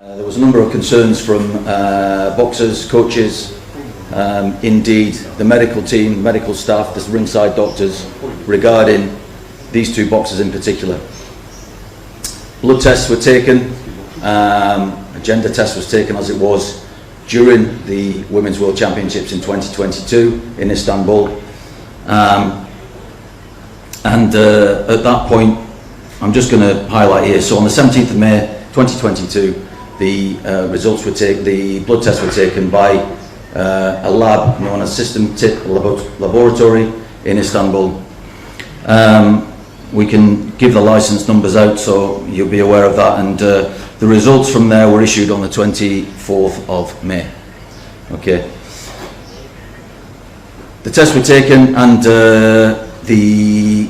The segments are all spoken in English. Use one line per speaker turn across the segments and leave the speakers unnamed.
There was a number of concerns from boxers, coaches, indeed the medical team, medical staff, the ringside doctors regarding these two boxers in particular. Blood tests were taken, a gender test was taken as it was during the Women's World Championships in 2022 in Istanbul, and at that point I'm just going to highlight here, so on the 17th of May 2022 the results were taken, the blood tests were taken by a lab known as System Tip Laboratory in Istanbul. We can give the license numbers out so you'll be aware of that, and the results from there were issued on the 24th of May. Okay. The tests were taken, and the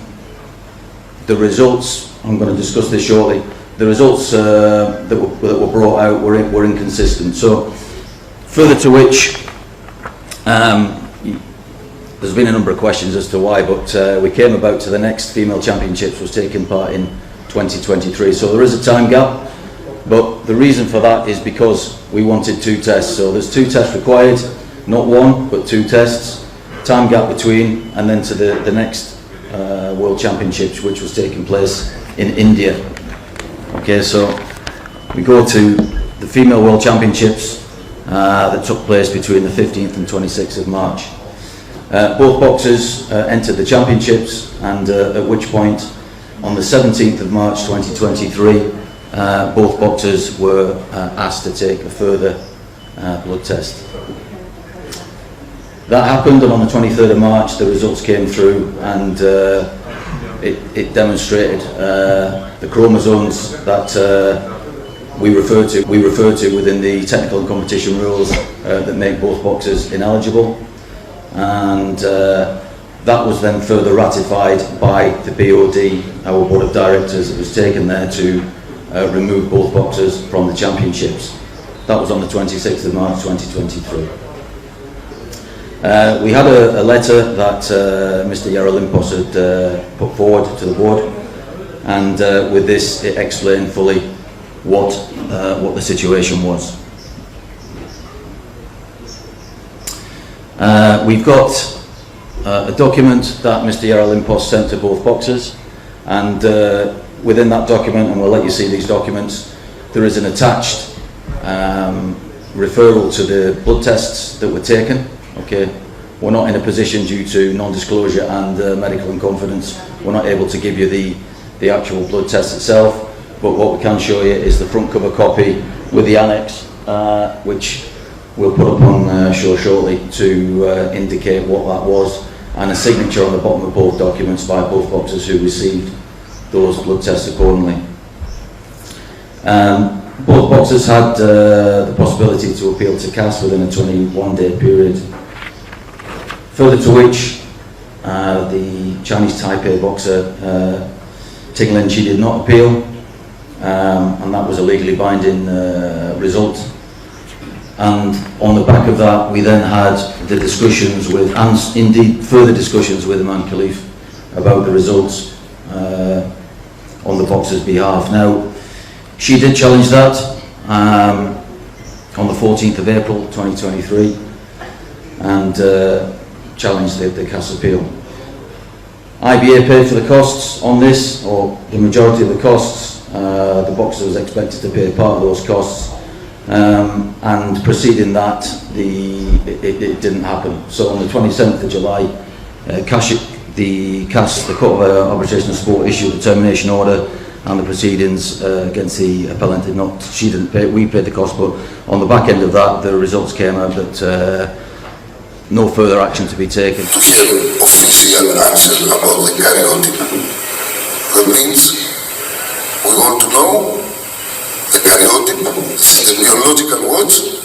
results, I'm going to discuss this shortly, the results that were brought out were inconsistent. So, further to which, there's been a number of questions as to why, but we came about to the next female championships was taking part in 2023. So there is a time gap, but the reason for that is because we wanted two tests. So there's two tests required, not one, but two tests. Time gap between, and then to the next World Championships, which was taking place in India. Okay, so we go to the female World Championships that took place between the 15th and 26th of March. Both boxers entered the championships, and at which point on the 17th of March 2023 both boxers were asked to take a further blood test. That happened, and on the 23rd of March the results came through, and it demonstrated the chromosomes that we refer to within the technical and competition rules that make both boxers ineligible, and that was then further ratified by the BOD, our board of directors. It was taken there to remove both boxers from the championships. That was on the 26th of March 2023. We had a letter that Mr. Yarolimpos had put forward to the board, and with this it explained fully what the situation was. We've got a document that Mr. Yarolimpos sent to both boxers, and within that document, and we'll let you see these documents, there is an attached referral to the blood tests that were taken. Okay, we're not in a position, due to non-disclosure and medical in confidence, we're not able to give you the actual blood test itself, but what we can show you is the front cover copy with the annex, which we'll put up on show shortly to indicate what that was, and a signature on the bottom of both documents by both boxers who received those blood tests accordingly. Both boxers had the possibility to appeal to CAS within a 21-day period. Further to which, the Chinese Taipei boxer Ting Lin, she did not appeal, and that was a legally binding result. And on the back of that, we then had the discussions with, and indeed further discussions with Imam Khalif about the results on the boxer's behalf. Now, she did challenge that on the 14th of April 2023, and challenged the CAS appeal. IBA paid for the costs on this, or the majority of the costs. The boxer was expected to pay part of those costs, and preceding that, it didn't happen. So on the 27th of July, the CAS, the Court of Arbitration and Sport, issued a termination order, and the proceedings against the appellant did not. She didn't pay. We paid the cost, but on the back end of that, the results came out that no further action to be taken.
To hear official answer about the karyotype. That means we want to know the karyotype, the biological words.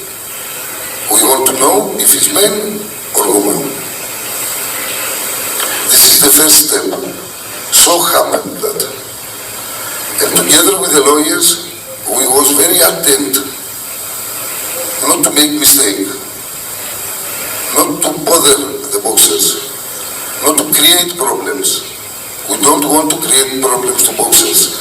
We want to know if it's man or woman. This is the first step. So happened that. And together with the lawyers, we was very attentive not to make mistake, not to bother the boxers, not to create problems. We don't want to create problems to boxers,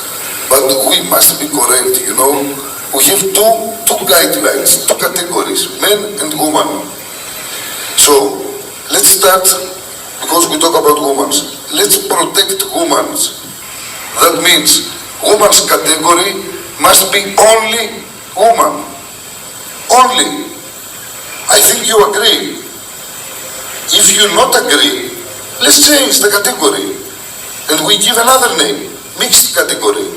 but we must be correct, you know. we have two guidelines, two categories, men and women. So let's start, because we talk about women. Let's protect women. That means women's category must be only woman. Only. I think you agree. If you not agree, let's change the category and we give another name, mixed category.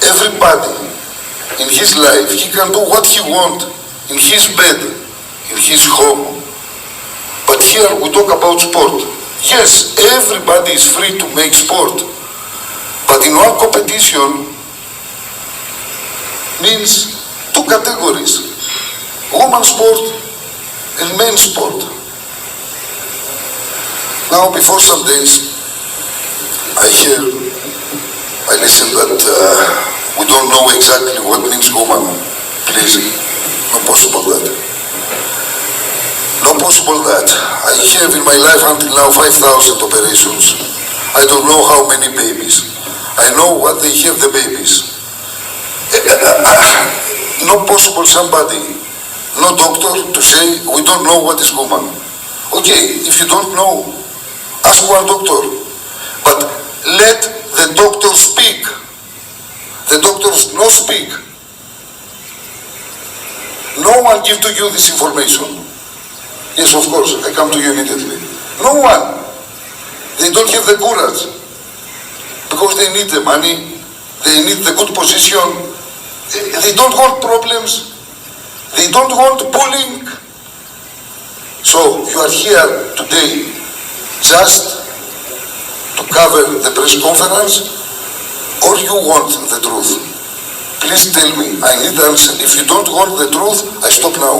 Everybody in his life, he can do what he wants in his bed, in his home. But here we talk about sport. Yes, everybody is free to make sport. But in one competition means two categories, women's sport and men's sport. Now, before some days, I listened that we don't know exactly what means woman. Please, not possible that. Not possible that. I have in my life until now 5,000 operations. I don't know how many babies. I know what they have, the babies. Not possible somebody, no doctor, to say we don't know what is woman. Okay, if you don't know, ask one doctor. But let the doctor speak. The doctors no speak. No one give to you this information. Yes, of course, I come to you immediately. No one. They don't have the courage. Because they need the money, they need the good position. They don't want problems. They don't want bullying. So you are here today just to cover the press conference, or you want the truth? Please tell me. I need answer. If you don't want the truth, I stop now.